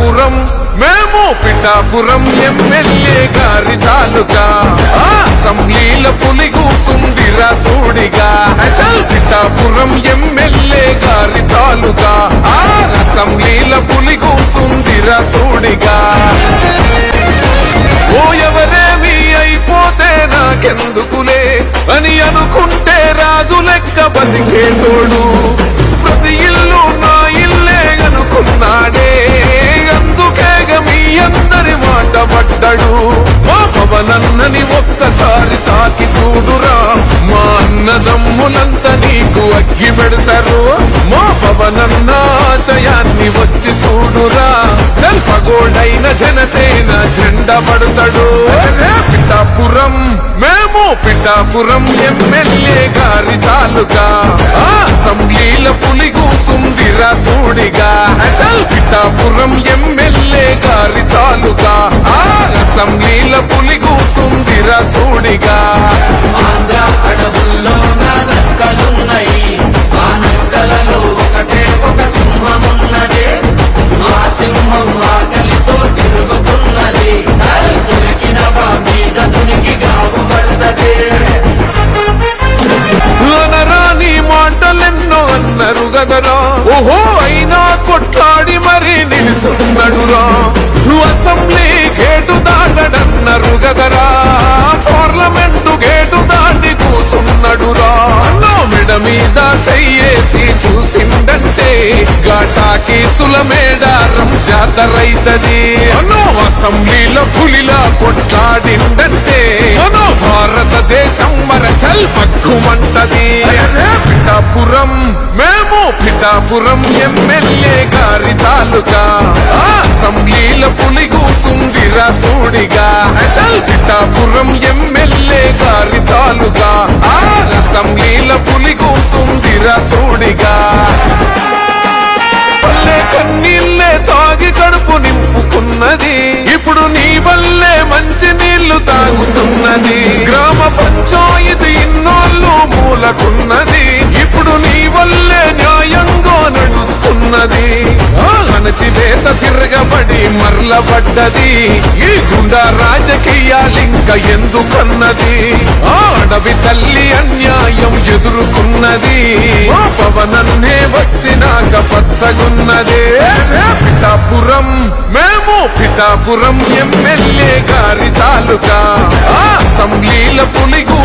పిఠాపురం మేము పిఠాపురం ఎమ్మెల్యే గారి తాలూకా అసెంబ్లీల పులిగూసుందిరా సూడిగా చల్ పిఠాపురం ఎమ్మెల్యే గారి తాలూకా అసెంబ్లీల పులిగూసుందిరా సూడిగా ఓ ఎవరేమి అయిపోతే నాకెందుకులే అని అనుకుంటే రాజు లెక్క బతికేటోడు ప్రతి ఇల్లు నా ఇల్లే అనుకున్నాడే అందుకేగ మీ అందరి మాట పడ్డాడు మా పవనన్నని ఒక్కసారి తాకి చూడురా మా అన్నదమ్ములంతా నీకు అగ్గి పెడతారు మా పవనన్న ఆశయాన్ని వచ్చి చూడురా జల్పగోడైన జనసేన జెండా పడతాడు పిఠాపురం మేము పిఠాపురం ఎమ్మెల్యే గారి తాలూకా అసెంబ్లీల పులిగూసుందిరా సూడిగా చల్ పిఠాపురం ఎమ్మెల్యే గారి తాలూకా అసెంబ్లీల పులిగూసుందిరా సూడిగా ఆంధ్ర అడవుల్లో నక్కలున్నాయి ఆ నక్కలలో ఒకటే ఒక సింహమున్నదే ఆ సింహం ఆకలితో తిరుగుతున్నది దొరికిన మీద దునికి గావు పడుతుంది అనరాని మాటలెన్నో అన్నారు గదరా ఓహో అయినా కొట్లాడి మరీ నిలుస్తున్నాడురా అసెంబ్లీ గేటు దాటడన్నారు గదరా పార్లమెంటు గేటు దాటి కూసున్నాడురా మెడ మీద చెయ్యేసి చూసిందంటే ఘాటాకి సులమేడారం జాతరైతది అసెంబ్లీలో పులిలా కొట్లాడిందంటే భారతదేశం చల్ పక్కుమంటది పిఠాపురం మేము పిఠాపురం ఎమ్మెల్యే గారి తాలూకా అసెంబ్లీల పులిగూసుందిరా సూడిగా చల్ పిఠాపురం ఎమ్మెల్యే గారి తాలూకా అసెంబ్లీల పులిగూసుందిరా సూడిగా కన్నీళ్ళే తాగి కడుపు నింపుకున్నది ఇప్పుడు నీ వల్లే మంచి నీళ్లు తాగుతున్నది గ్రామ పంచాయతీ ఇన్నోళ్ళు మూలకున్నది ఇప్పుడు నీ వల్లే న్యాయంగా నడుస్తున్నది అణచివేత తిరగబడి మరలబడ్డది ఈ గుండా రాజకీయాలింక ఎందుకన్నది అడవి తల్లి అన్యాయం ఎదుర్కొన్నది పవనన్నే వచ్చినాక పచ్చగున్నదే పిఠాపురం మేము పిఠాపురం ఎమ్మెల్యే గారి తాలూకా అసెంబ్లీల పులిగూ